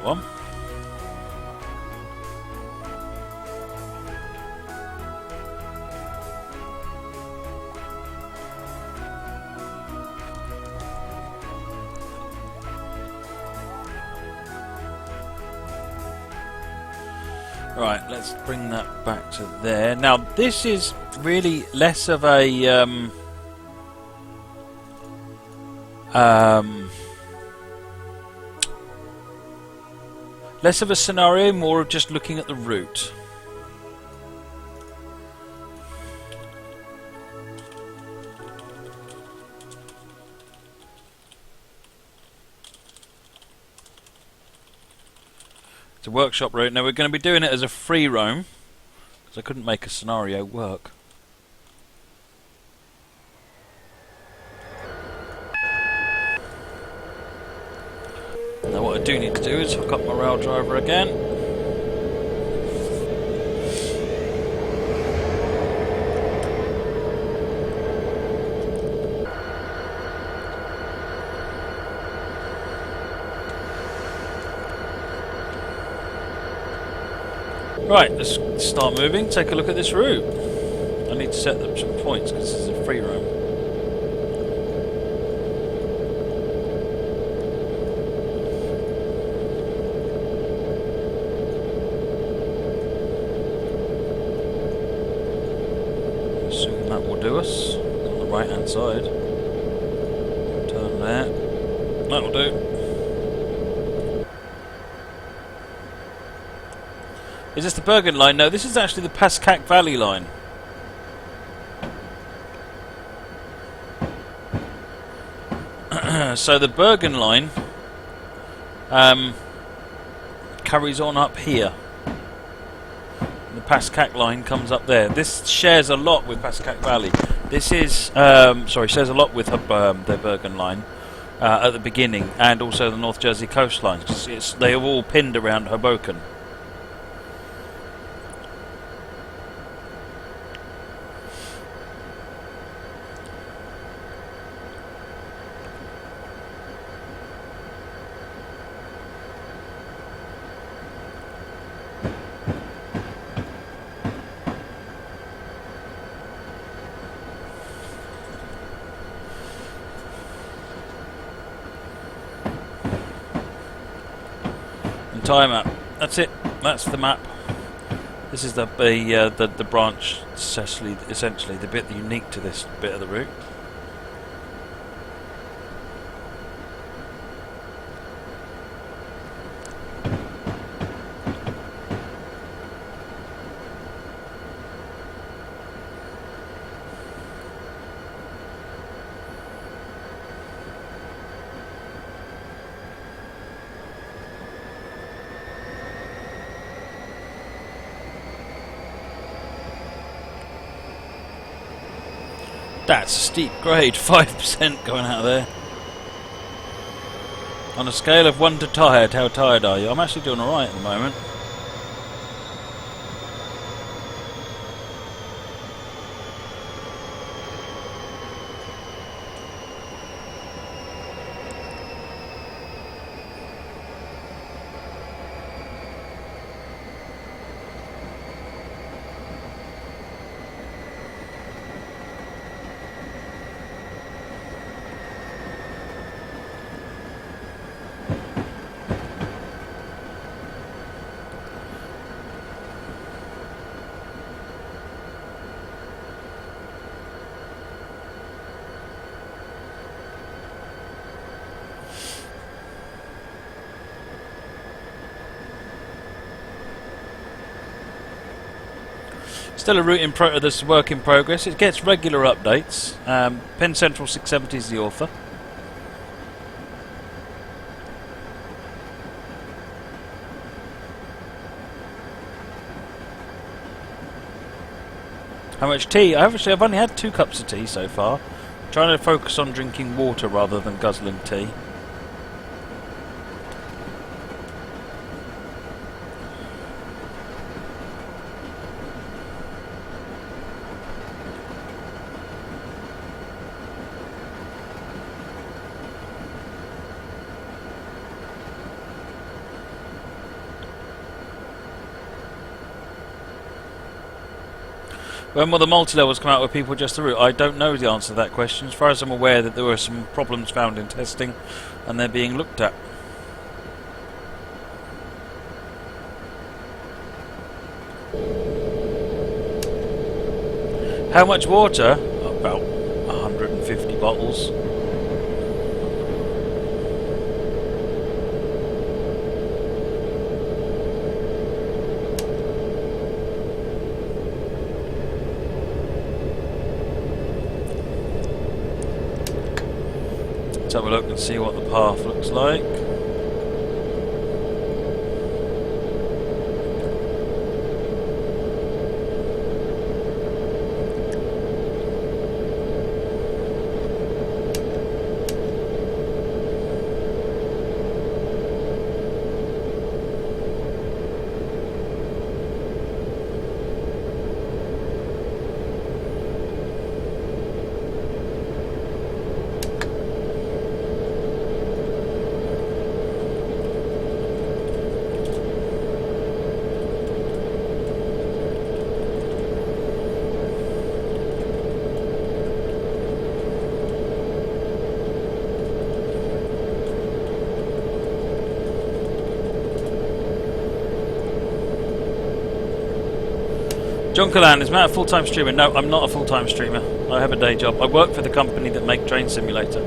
one. Right, let's bring that back to there. Now, this is really less of a less of a scenario, more of just looking at the route. It's a workshop route. Now we're going to be doing it as a free roam, because I couldn't make a scenario work. Now what I do need to do is hook up my rail driver again. Right, let's start moving, take a look at this route. I need to set up some points because this is a free roam. Assume that will do us. It's on the right hand side. Turn there. That'll do. Is this the Bergen Line? No, this is actually the Pascack Valley Line. So the Bergen Line carries on up here. The Pascack Line comes up there. This shares a lot with Pascack Valley. This is, shares a lot with the Bergen Line at the beginning, and also the North Jersey coastline. They are all pinned around Hoboken. Entire map. That's it. That's the map. This is the branch, essentially the bit unique to this bit of the route. That's a steep grade, 5% going out there. On a scale of 1 to tired, how tired are you? I'm actually doing alright at the moment. Still a route that's work in progress. It gets regular updates. Penn Central 670 is the author. How much tea? I've only had 2 cups of tea so far. I'm trying to focus on drinking water rather than guzzling tea. When will the multi-levels come out with people just the route? I don't know the answer to that question. As far as I'm aware, that there were some problems found in testing, and they're being looked at. How much water? About 150 bottles. Let's have a look and see what the path looks like. John Callan, is Matt a full-time streamer? No, I'm not a full-time streamer. I have a day job. I work for the company that make Train Simulator.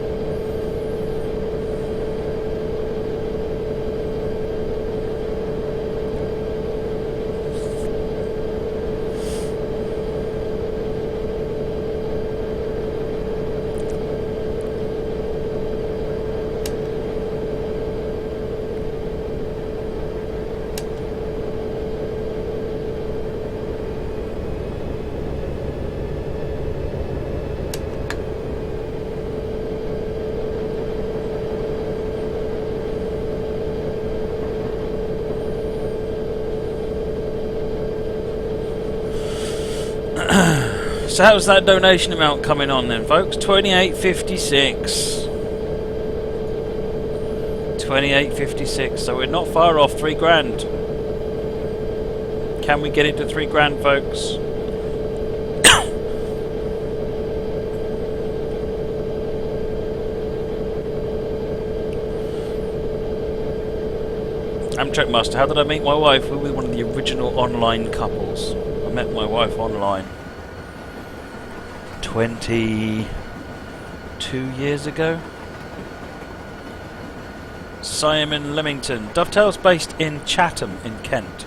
So how's that donation amount coming on then, folks? 28.56. 28.56. So we're not far off 3 grand. Can we get it to 3 grand, folks? Amtrak Master, how did I meet my wife? We were one of the original online couples. I met my wife online 22 years ago. Simon Leamington. Dovetail's based in Chatham in Kent.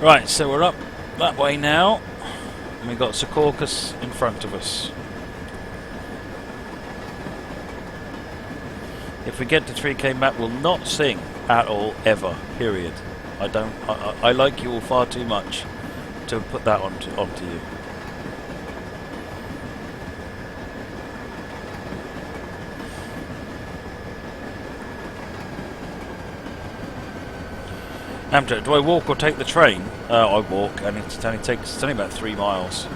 Right, so we're up that way now, and we've got Secaucus in front of us. If we get to 3k map, we'll not sing at all, ever, period. I like you all far too much to put that onto you. Amtrak, do I walk or take the train? I walk, and it's only about 3 miles.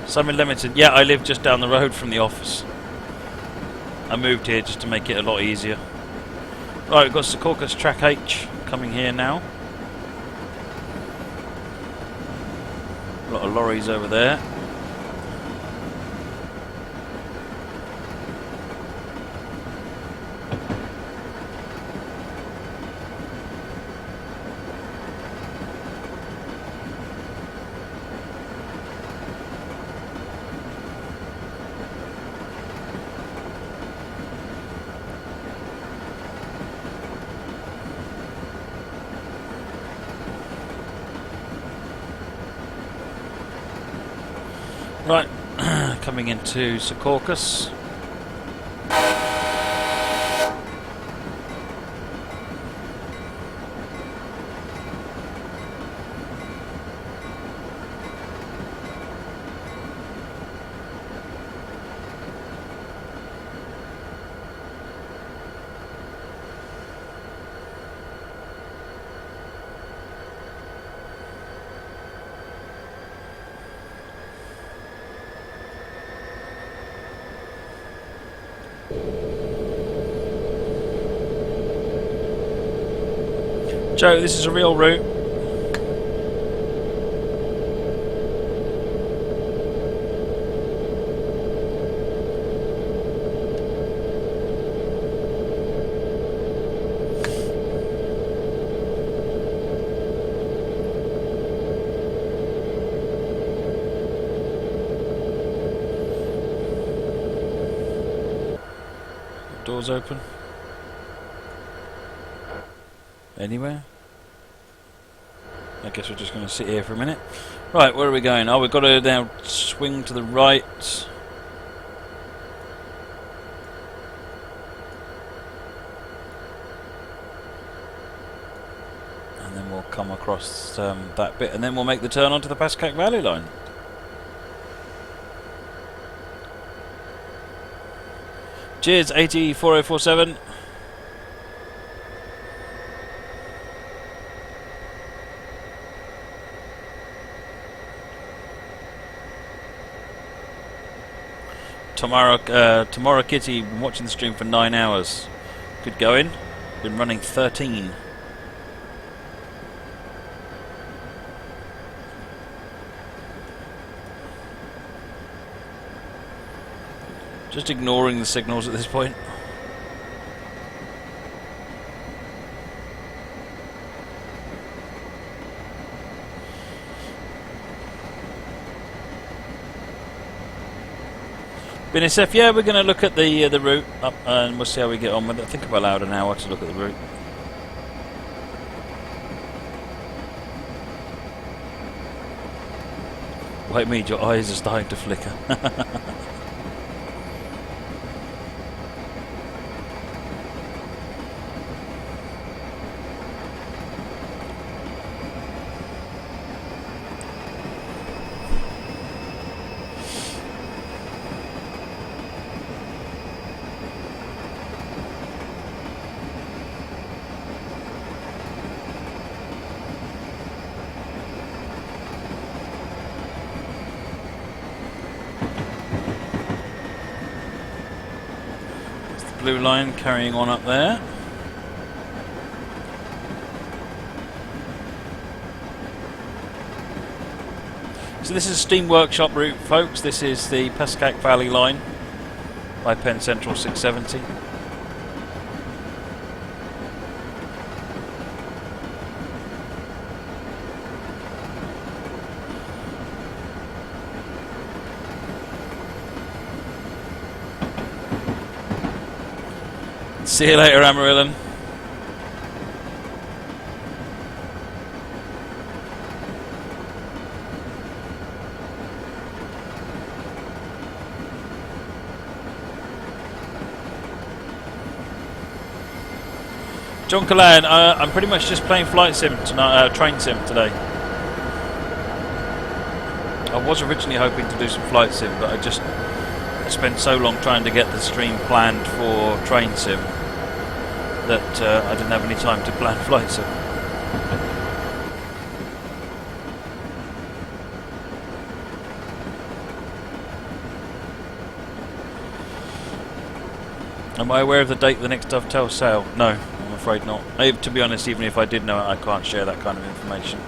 Simon Leamington, yeah, I live just down the road from the office. I moved here just to make it a lot easier. Right, we've got Secaucus Track H coming here now. A lot of lorries over there. Right, coming into Secaucus. Joe, this is a real route. Doors open. Anywhere? I guess we're just going to sit here for a minute. Right, where are we going? Oh, we've got to now swing to the right. And then we'll come across that bit, and then we'll make the turn onto the Pascack Valley Line. Cheers, 804047. Tomorrow Kitty, been watching the stream for 9 hours. Good going. Been running 13. Just ignoring the signals at this point. BNSF, yeah, we're going to look at the route up, and we'll see how we get on with it. I think I've allowed an hour to look at the route. Wait, me, your eyes are starting to flicker. Blue line carrying on up there. So this is a steam workshop route, folks. This is the Pascack Valley Line by Penn Central 670. See you later, Amarillan. John Callan, I'm pretty much just playing flight sim tonight, train sim today. I was originally hoping to do some flight sim, but I spent so long trying to get the stream planned for train sim that I didn't have any time to plan flight sim. Am I aware of the date the next dovetail sail? No, I'm afraid not. To be honest, even if I did know it, I can't share that kind of information.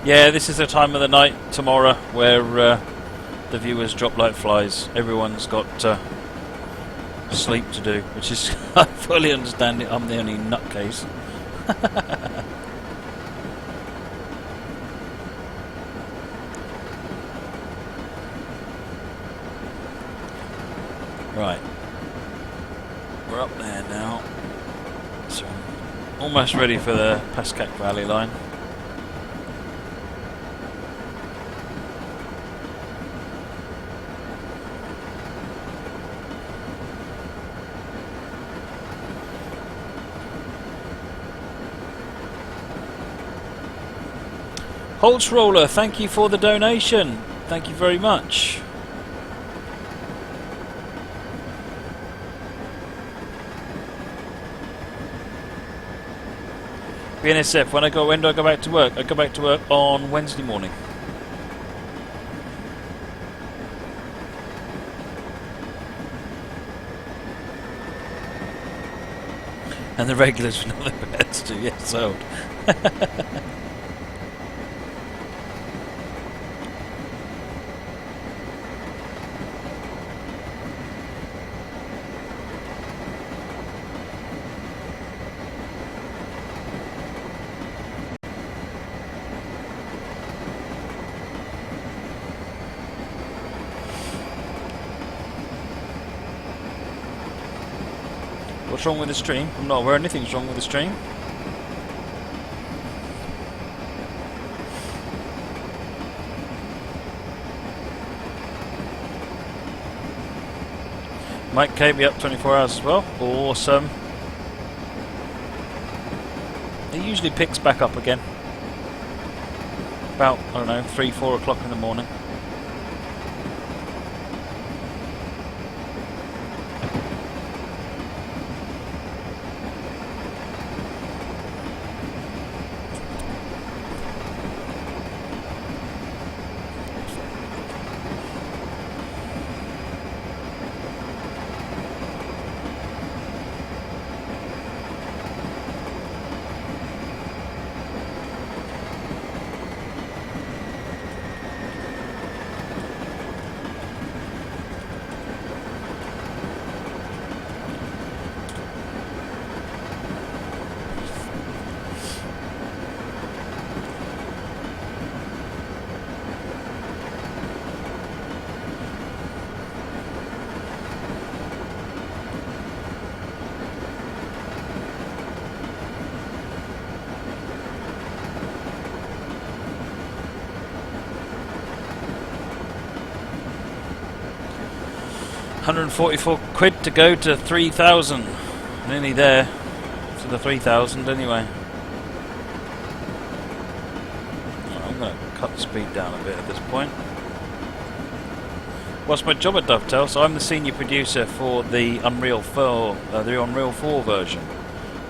Yeah, this is the time of the night tomorrow where the viewers drop like flies. Everyone's got sleep to do, which is, I fully understand it. I'm the only nutcase. Right. We're up there now. So, almost ready for the Pascack Valley Line. Holtz Roller, thank you for the donation. Thank you very much. BNSF, when do I go back to work? I go back to work on Wednesday morning. And the regulars with another beds 2 years old. What's wrong with the stream? I'm not aware anything's wrong with the stream. Mike KB up 24 hours as well. Awesome. It usually picks back up again. About, I don't know, 3-4 o'clock in the morning. £144 to go to 3,000. Nearly there to the 3,000 anyway. I'm going to cut the speed down a bit at this point. What's my job at Dovetail? So I'm the senior producer for the Unreal 4 version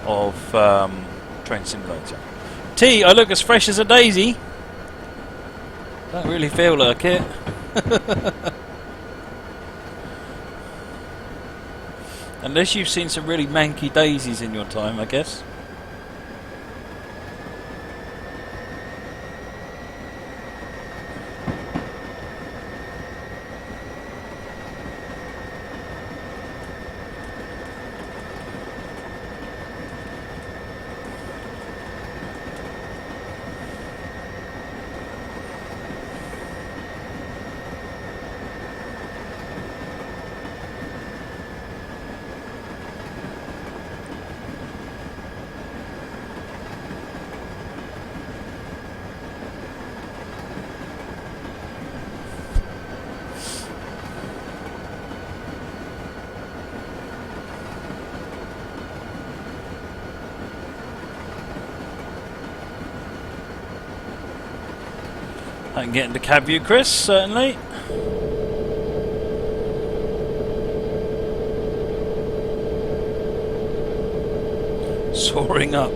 of Train Simulator. T, I look as fresh as a daisy. Don't really feel like it. Unless you've seen some really manky daisies in your time, I guess. I can get into cab view, Chris, certainly. Soaring up.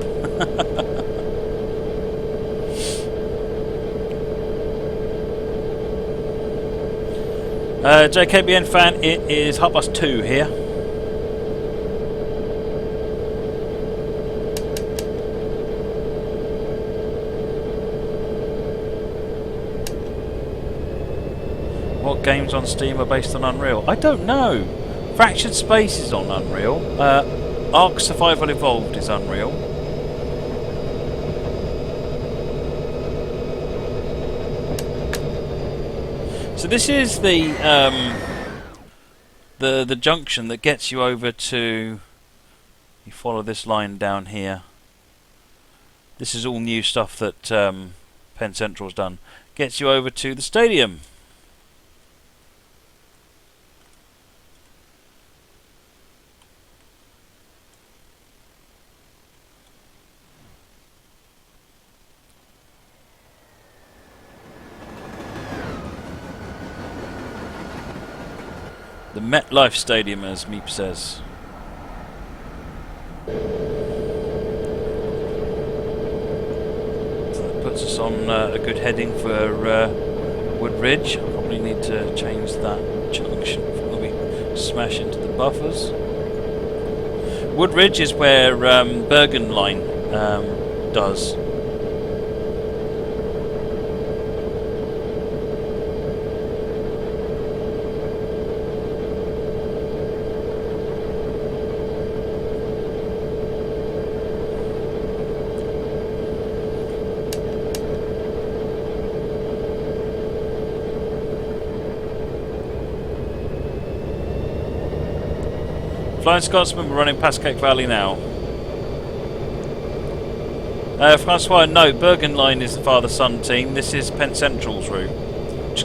JKBN fan, it is 2:30 here. What games on Steam are based on Unreal? I don't know. Fractured Space is on Unreal. Ark Survival Evolved is Unreal. So this is the junction that gets you over to. You follow this line down here. This is all new stuff that Penn Central's done. Gets you over to the stadium. The MetLife Stadium, as Meep says. So that puts us on a good heading for Woodridge. I'll probably need to change that junction before we smash into the buffers. Woodridge is where Bergen Line does. Flying Scotsman, we're running Pascack Valley now. Francois, no, Bergen Line is the father-son team. This is Penn Central's route.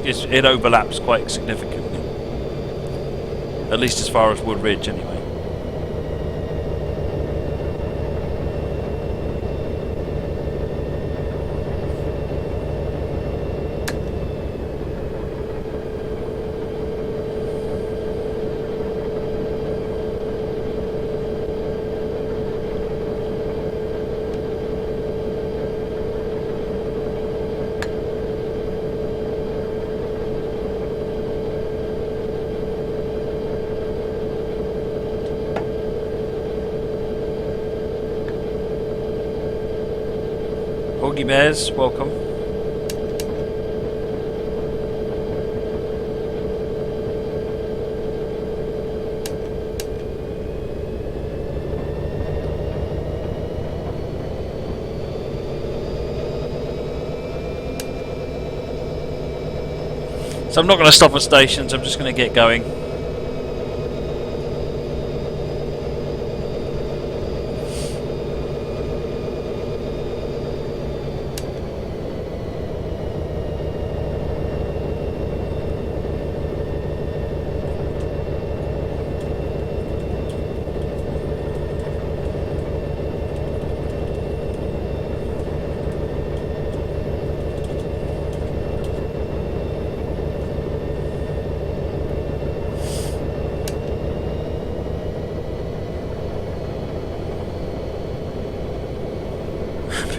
It overlaps quite significantly. At least as far as Woodridge, anyway. Hoggy Bears, welcome. So I'm not going to stop at stations, I'm just going to get going.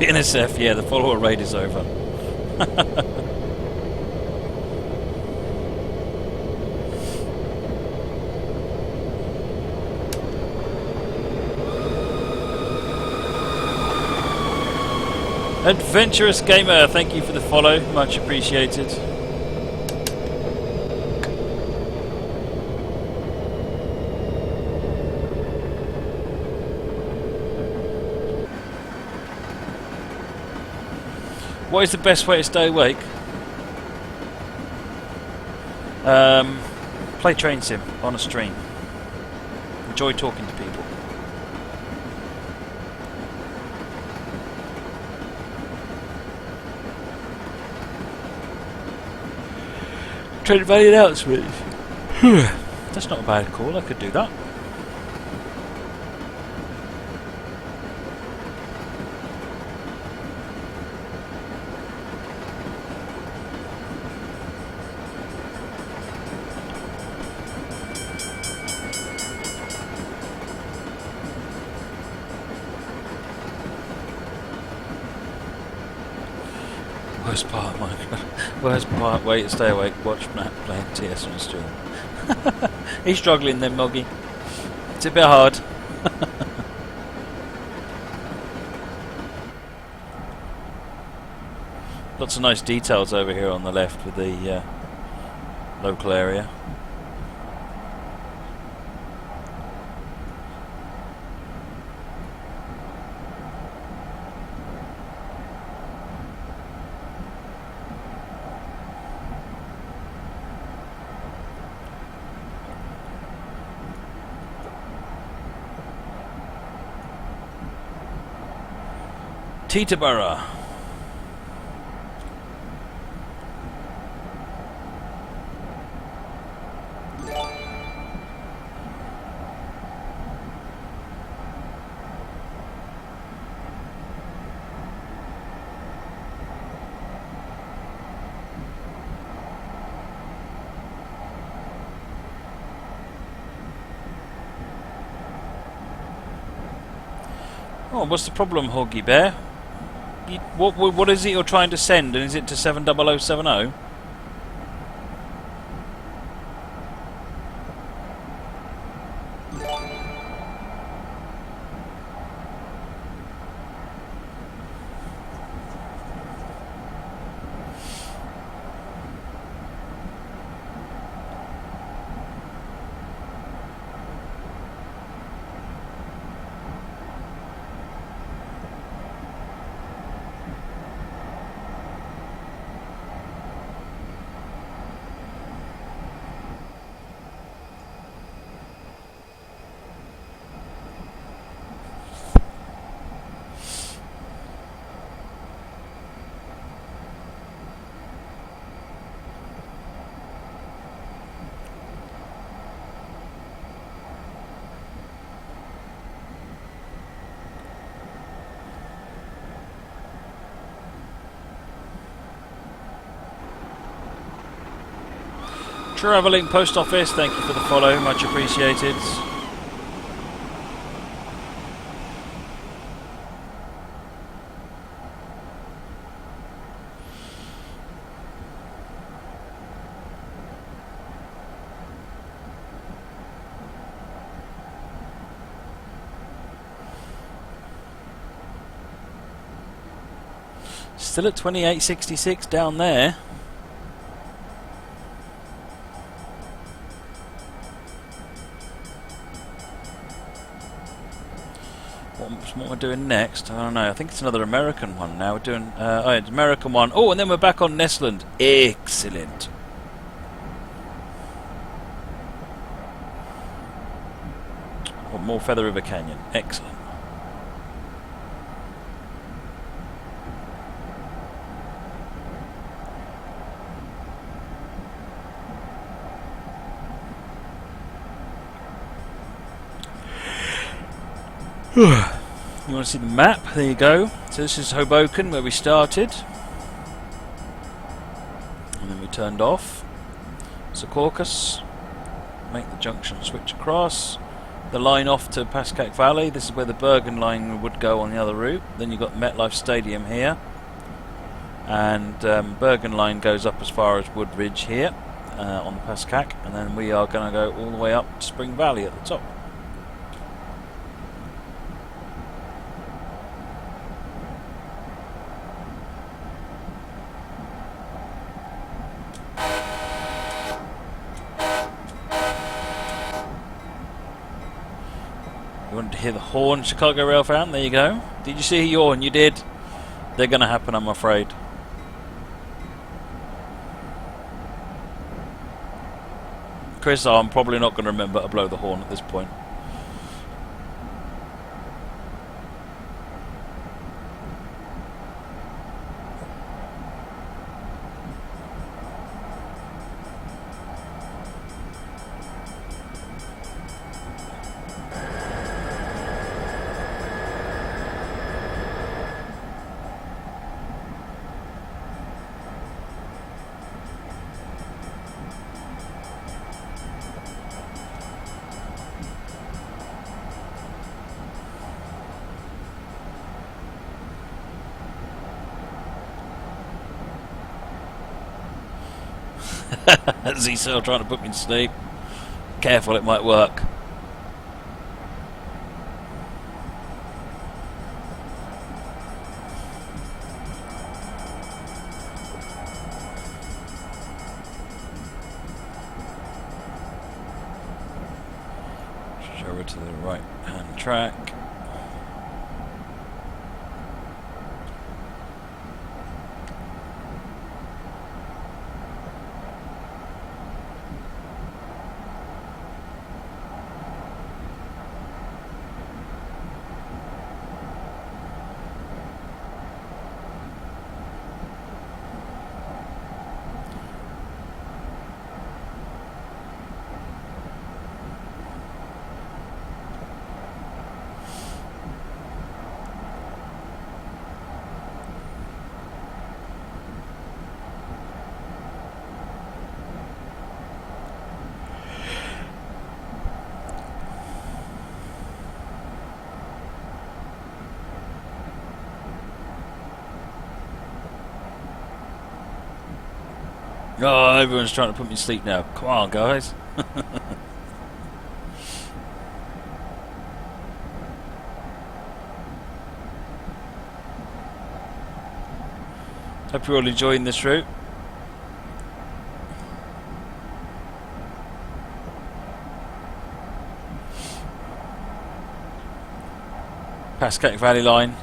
NSF, yeah, the follower raid is over. Adventurous Gamer, thank you for the follow, much appreciated. What is the best way to stay awake? Play train sim on a stream. Enjoy talking to people. Trade Valley announcement. That's not a bad call, I could do that. Worst part, way to stay awake, watch Matt playing TS on stream. He's struggling then, Moggy. It's a bit hard. Lots of nice details over here on the left with the local area. Teterborough. Oh, what's the problem, Hoggy Bear? What is it you're trying to send, and is it to 70070? Travelling Post Office, thank you for the follow, much appreciated. Still at 28.66 down there. What we're doing next, I don't know. I think it's another American one now. We're doing oh, it's American one. Oh, and then we're back on Nestland. Excellent. Oh, more Feather River Canyon. Excellent. You want to see the map? There you go. So this is Hoboken, where we started. And then we turned off. Secaucus. Make the junction switch across. The line off to Pascack Valley. This is where the Bergen Line would go on the other route. Then you've got MetLife Stadium here. And Bergen Line goes up as far as Woodridge here on the Pascack. And then we are going to go all the way up to Spring Valley at the top. You wanted to hear the horn, Chicago Rail fan? There you go. Did you see a yawn? You did. They're going to happen, I'm afraid. Chris, I'm probably not going to remember to blow the horn at this point. Z-Cell trying to put me to sleep. Careful, it might work. Switch over to the right hand track. Oh, everyone's trying to put me to sleep now. Come on, guys. Hope you're all enjoying this route. Pascack Valley Line.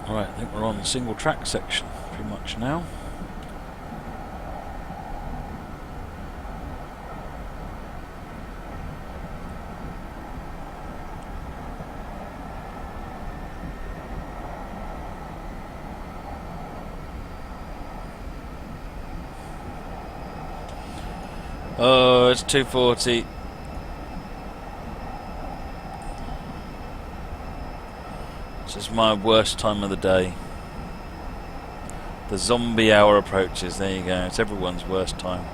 Right, I think we're on the single track section pretty much now. Oh, it's 2:40. This is my worst time of the day. The zombie hour approaches. There you go. It's everyone's worst time.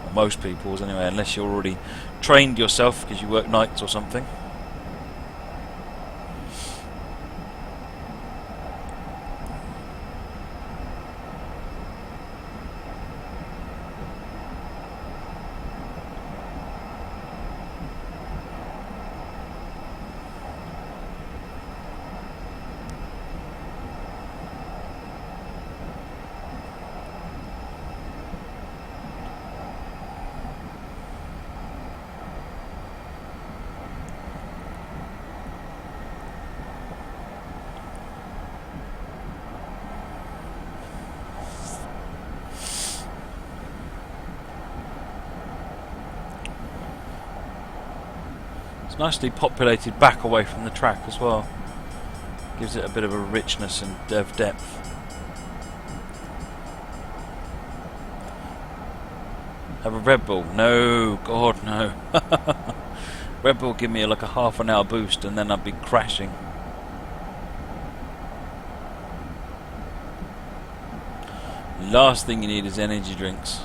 Or most people's anyway, unless you're already trained yourself because you work nights or something. Nicely populated back away from the track as well. Gives it a bit of a richness and depth. Have a Red Bull? No, God no. Red Bull give me like a half an hour boost and then I'd be crashing. Last thing you need is energy drinks.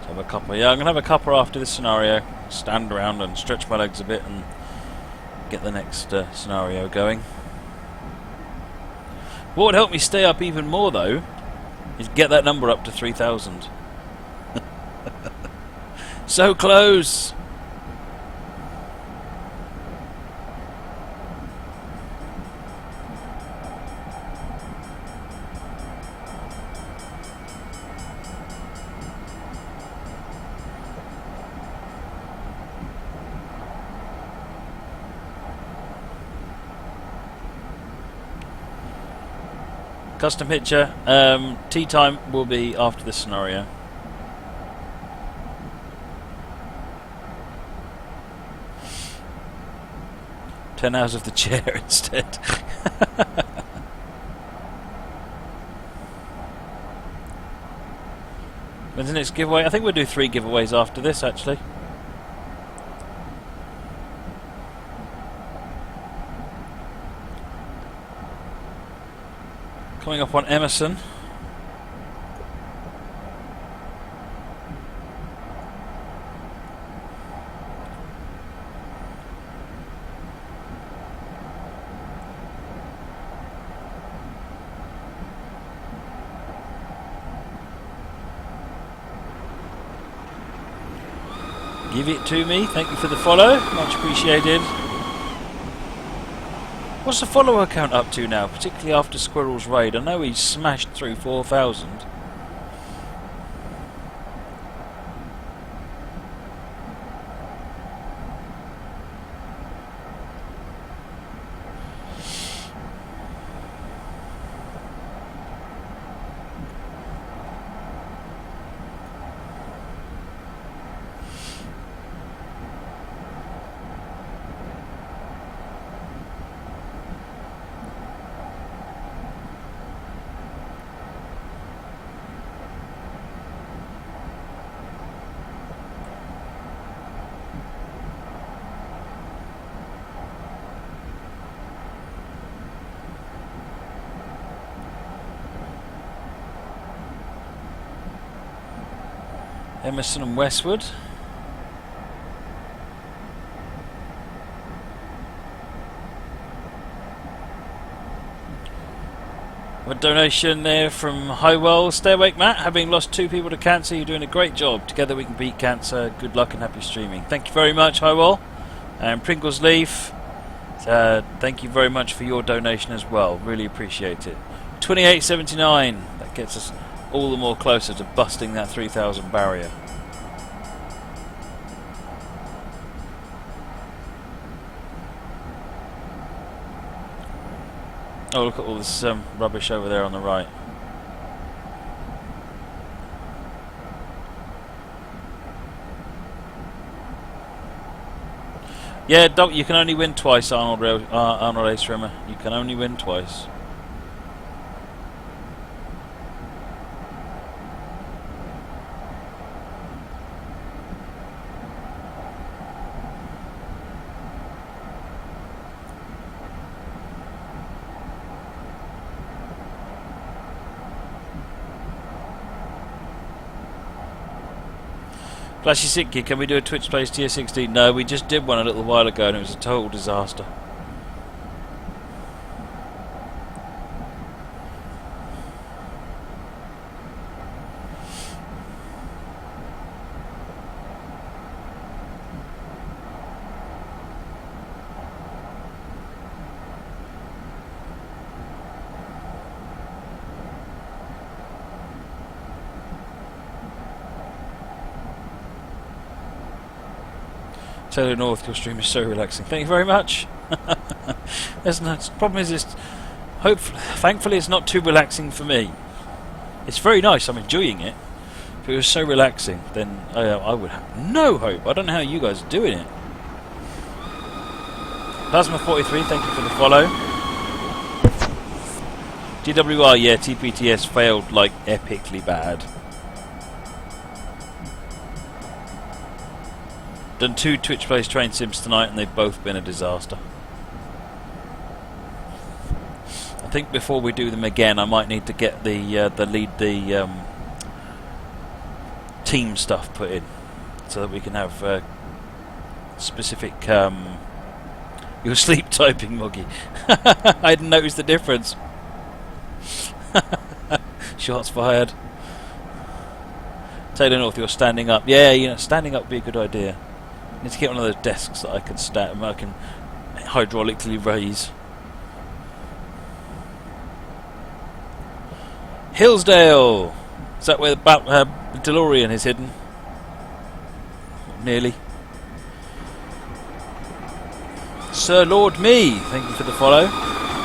Have a cuppa. Yeah, I'm going to have a cuppa after this scenario. Stand around and stretch my legs a bit and get the next scenario going. What would help me stay up even more though is get that number up to 3,000. So close! Custom picture. Tea time will be after this scenario. "10 hours of the chair" instead. When's the next giveaway? I think we'll do 3 giveaways after this actually. Coming up on Emerson. Give it to me. Thank you for the follow. Much appreciated. What's the follower count up to now, particularly after Squirrel's raid? I know he's smashed through 4,000. Emerson and Westwood. A donation there from Highwell. Stay awake, Matt. Having lost 2 people to cancer, you're doing a great job. Together we can beat cancer. Good luck and happy streaming. Thank you very much, Highwell. And Pringles Leaf, thank you very much for your donation as well. Really appreciate it. 28.79. That gets us all the more closer to busting that 3,000 barrier. Oh, look at all this rubbish over there on the right. Yeah, Doc, you can only win twice, Arnold Ace Rimmer. You can only win twice. Flashy Sicky, can we do a Twitch Plays Tier 16? No, we just did one a little while ago and it was a total disaster. Taylor North, your stream is so relaxing. Thank you very much. The problem is, thankfully, it's not too relaxing for me. It's very nice. I'm enjoying it. If it was so relaxing, then I would have no hope. I don't know how you guys are doing it. Plasma 43, thank you for the follow. GWR, yeah, TPTS failed like epically bad. Done 2 Twitch Plays Train Sims tonight and they've both been a disaster. I think before we do them again I might need to get the team stuff put in so that we can have specific your sleep typing, Moggy. I didn't notice the difference. Shots fired. Taylor North, you're standing up. Yeah, you know, standing up would be a good idea. Need to get one of those desks that I can hydraulically raise. Hillsdale! Is that where the DeLorean is hidden? Nearly. Sir Lord Me, thank you for the follow.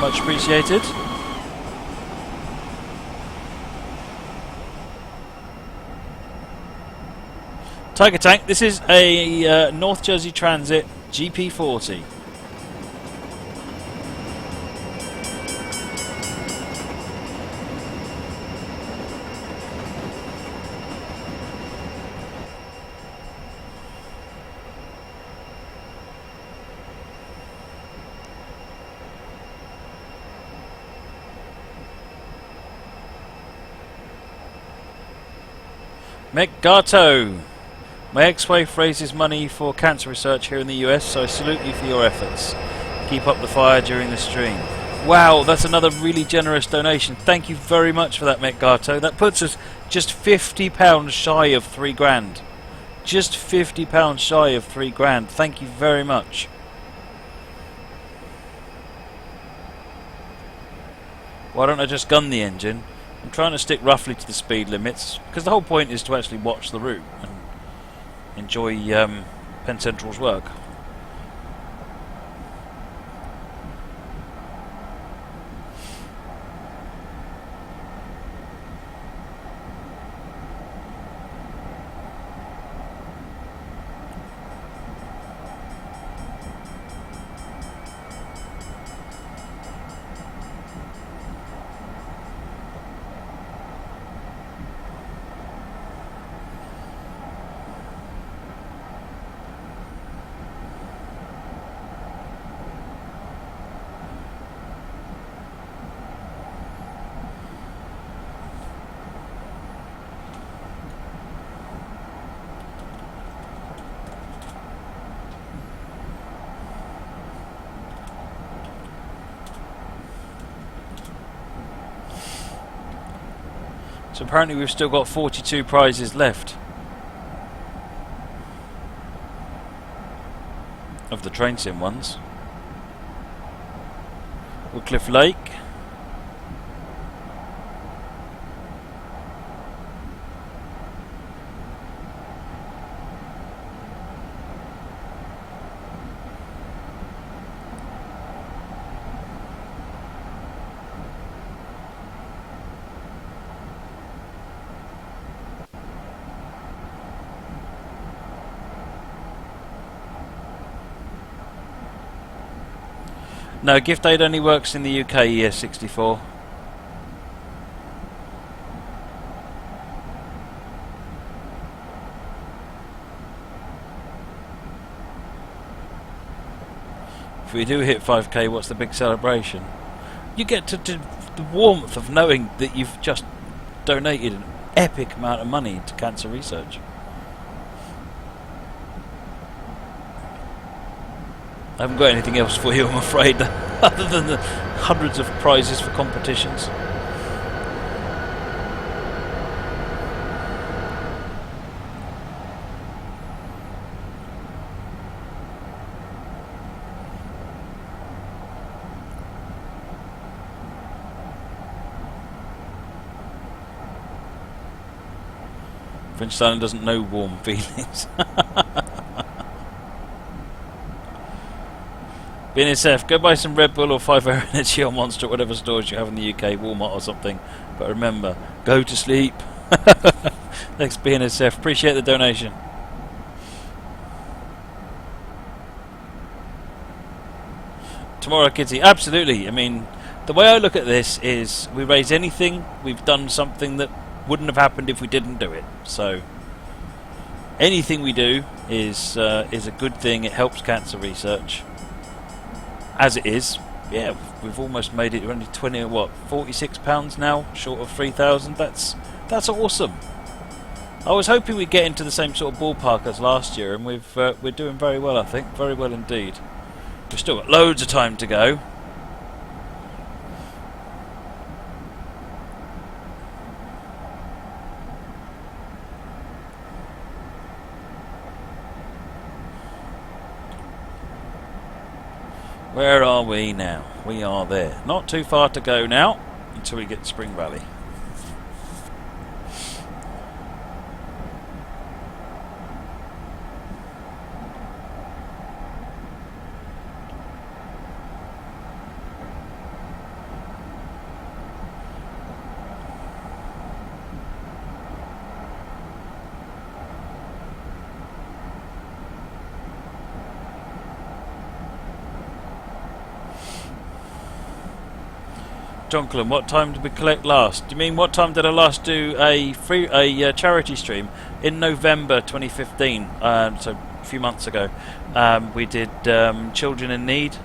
Much appreciated. Tiger Tank, this is a North Jersey Transit GP40. Meggato. My ex-wife raises money for cancer research here in the US, so I salute you for your efforts. Keep up the fire during the stream. Wow, that's another really generous donation. Thank you very much for that, Meggato. That puts us just £50 shy of 3 grand. Just £50 shy of 3 grand. Thank you very much. Why don't I just gun the engine? I'm trying to stick roughly to the speed limits, because the whole point is to actually watch the route and enjoy Penn Central's work. So apparently we've still got 42 prizes left of the train sim ones. Woodcliff Lake. No, gift aid only works in the UK, ES64. If we do hit 5k, what's the big celebration? You get to the warmth of knowing that you've just donated an epic amount of money to cancer research. I haven't got anything else for you, I'm afraid, other than the hundreds of prizes for competitions. French Island doesn't know warm feelings. BNSF, go buy some Red Bull or 5 Hour Energy or Monster, whatever stores you have in the UK, Walmart or something. But remember, go to sleep. Thanks BNSF, appreciate the donation. Tomorrow, Kidsy, absolutely. I mean, the way I look at this is we raise anything, we've done something that wouldn't have happened if we didn't do it. So anything we do is a good thing. It helps cancer research. As it is, yeah, we've almost made it. We're only 46 pounds now, short of 3,000. That's awesome. I was hoping we'd get into the same sort of ballpark as last year, and we're doing very well. I think very well indeed. We've still got loads of time to go. Where are we now? We are there. Not too far to go now until we get to Spring Valley. Jonklin, what time did we collect last? Do you mean what time did I last do a charity stream? In November 2015, so a few months ago. We did Children in Need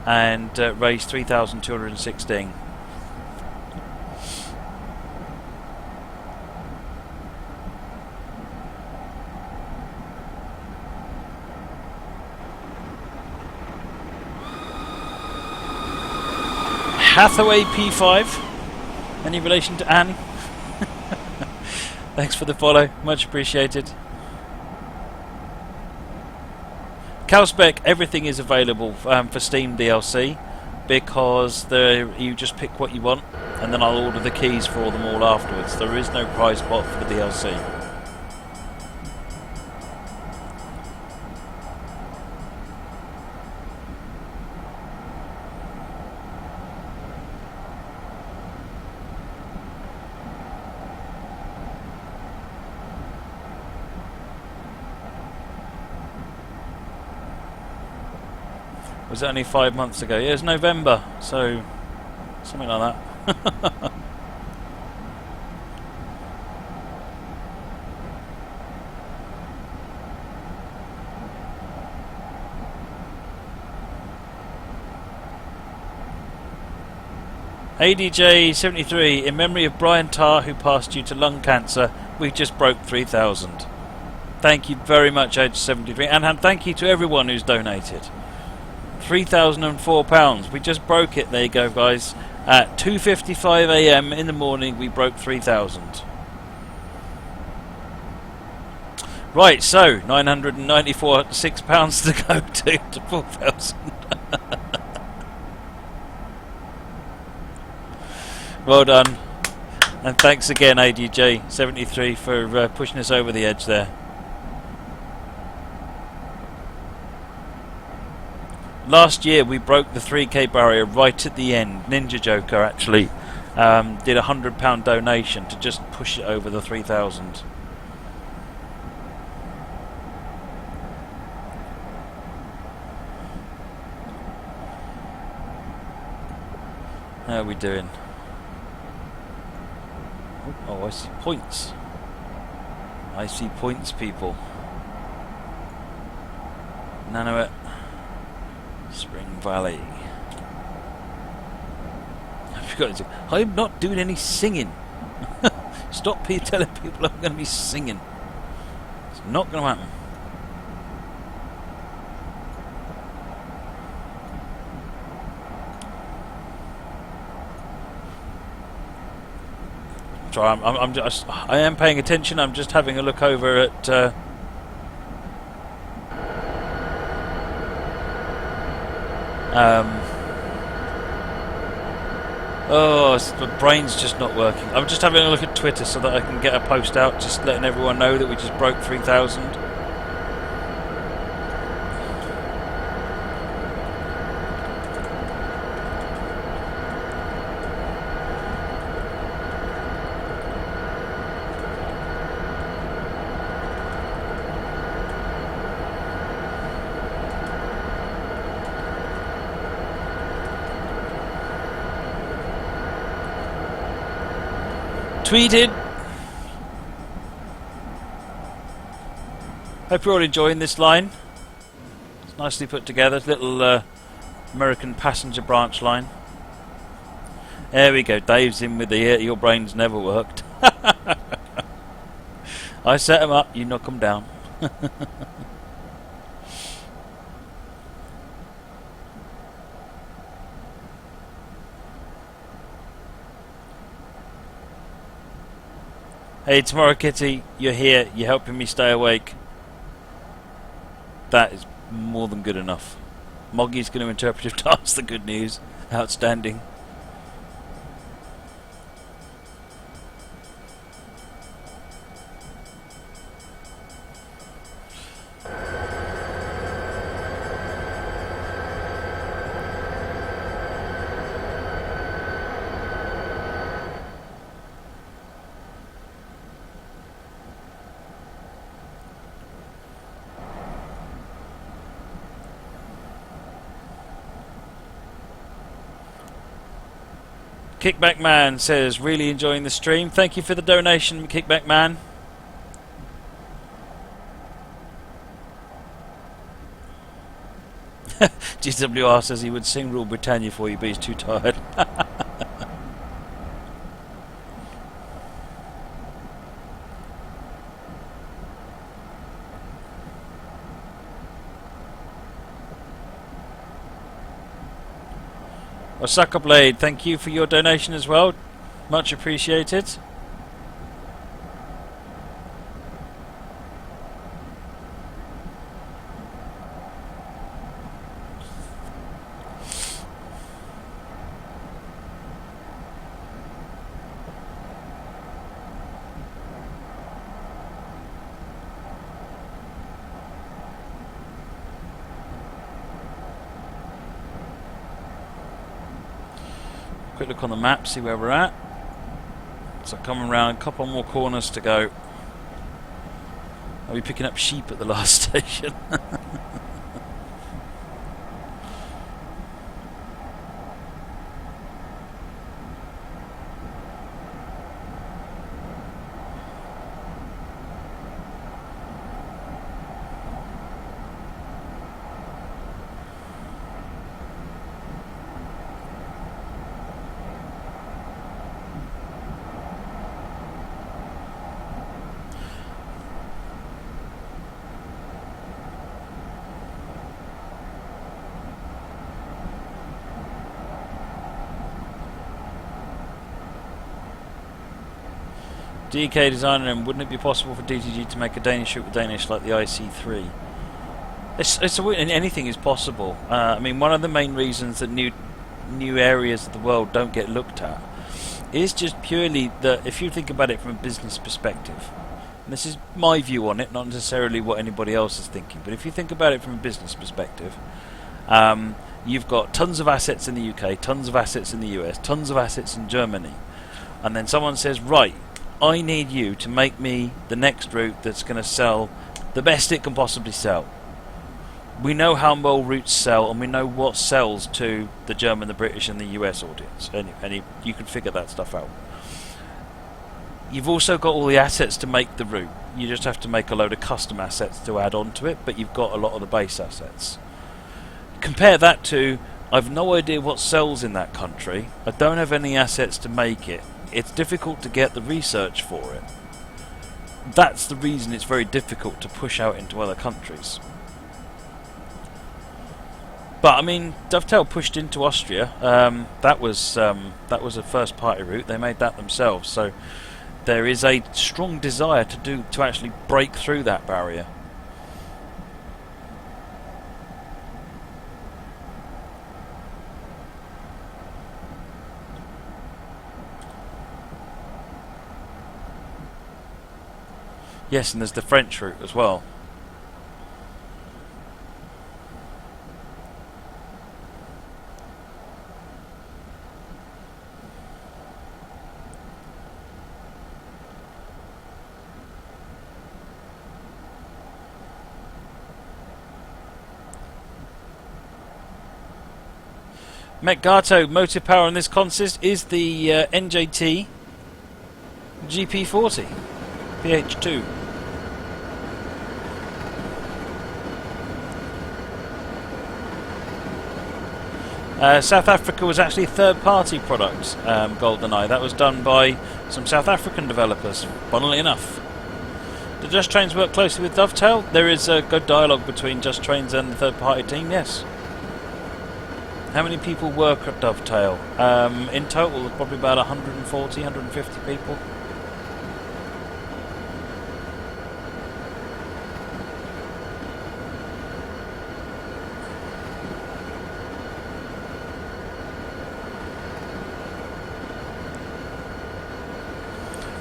and raised 3,216. Hathaway P5. Any relation to Anne? Thanks for the follow, much appreciated. Calspec, everything is available for Steam DLC because you just pick what you want and then I'll order the keys for them all afterwards. There is no prize pot for the DLC. Was it only 5 months ago? Yeah, it was November, so something like that. ADJ73, in memory of Brian Tarr, who passed due to lung cancer, we just broke 3,000. Thank you very much, ADJ73, and thank you to everyone who's donated. £3,004. We just broke it. There you go, guys. At 2:55 AM in the morning, we broke 3,000. Right, so £994.06 to go to 4,000. Well done, and thanks again, ADJ73, for pushing us over the edge there. Last year we broke the 3k barrier right at the end. Ninja Joker actually did a £100 donation to just push it over the 3,000. How are we doing? Oh, I see points. I see points, people. Nanuet, Spring Valley. I forgot to. I'm not doing any singing. Stop telling people I'm going to be singing. It's not going to happen. Sorry, I am paying attention. I'm just having a look over at. Oh, the brain's just not working. I'm just having a look at Twitter so that I can get a post out, just letting everyone know that we just broke 3,000. Tweeted. Hope you're all enjoying this line. It's nicely put together. Little American passenger branch line. There we go. Dave's in with the your brains never worked. I set them up. You knock them down. Hey, Tomorrow Kitty, you're here, you're helping me stay awake. That is more than good enough. Moggy's going to interpretive task the good news. Outstanding. Kickback Man says, really enjoying the stream. Thank you for the donation, Kickback Man. GWR says he would sing Rule Britannia for you, but he's too tired. Osaka Blade, thank you for your donation as well. Much appreciated. Quick look on the map, see where we're at. So coming around, a couple more corners to go. I'll be picking up sheep at the last station. DK designer, and wouldn't it be possible for DTG to make a Danish route with Danish like the IC3? Anything is possible. I mean, one of the main reasons that new areas of the world don't get looked at is just purely that if you think about it from a business perspective, and this is my view on it, not necessarily what anybody else is thinking, but if you think about it from a business perspective, you've got tons of assets in the UK, tons of assets in the US, tons of assets in Germany, and then someone says, right, I need you to make me the next route that's going to sell the best it can possibly sell. We know how well routes sell, and we know what sells to the German, the British, and the US audience, and you can figure that stuff out. You've also got all the assets to make the route. You just have to make a load of custom assets to add on to it, but you've got a lot of the base assets. Compare that to, I've no idea what sells in that country, I don't have any assets to make it, it's difficult to get the research for it. That's the reason it's very difficult to push out into other countries. But I mean, Dovetail pushed into Austria. That was a first party route. They made that themselves. So there is a strong desire to actually break through that barrier. Yes, and there's the French route as well. Metgato motive power on this consist is the NJT GP40PH. South Africa was actually a third-party product, GoldenEye. That was done by some South African developers, funnily enough. Do Just Trains work closely with Dovetail? There is a good dialogue between Just Trains and the third-party team, yes. How many people work at Dovetail? In total, probably about 140, 150 people.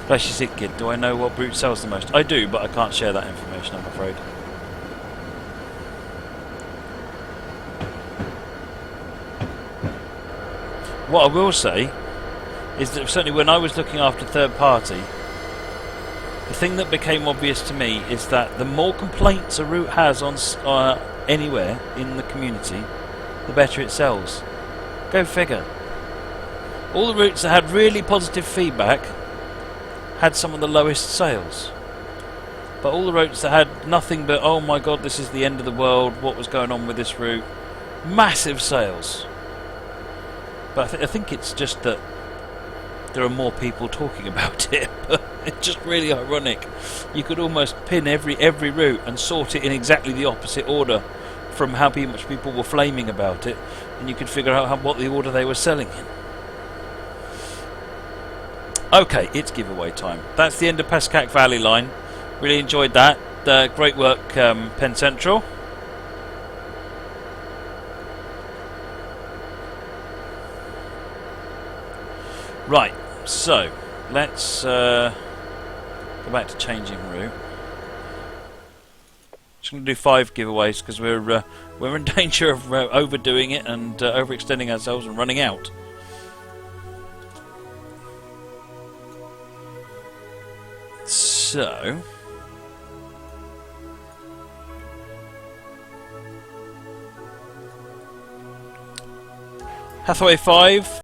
Bless you, sick kid. Do I know what route sells the most? I do, but I can't share that information, I'm afraid. What I will say is that certainly when I was looking after third party, the thing that became obvious to me is that the more complaints a route has on anywhere in the community, the better it sells. Go figure. All the routes that had really positive feedback had some of the lowest sales. But all the routes that had nothing but, oh my god, this is the end of the world, what was going on with this route, massive sales. But I think it's just that there are more people talking about it. It's just really ironic. You could almost pin every route and sort it in exactly the opposite order from how much people were flaming about it, and you could figure out what the order they were selling in. Okay, it's giveaway time. That's the end of Pascack Valley Line. Really enjoyed that. Great work, Penn Central. Right, so let's go back to changing route. Just going to do 5 giveaways because we're in danger of overdoing it and overextending ourselves and running out. So Hathaway 5.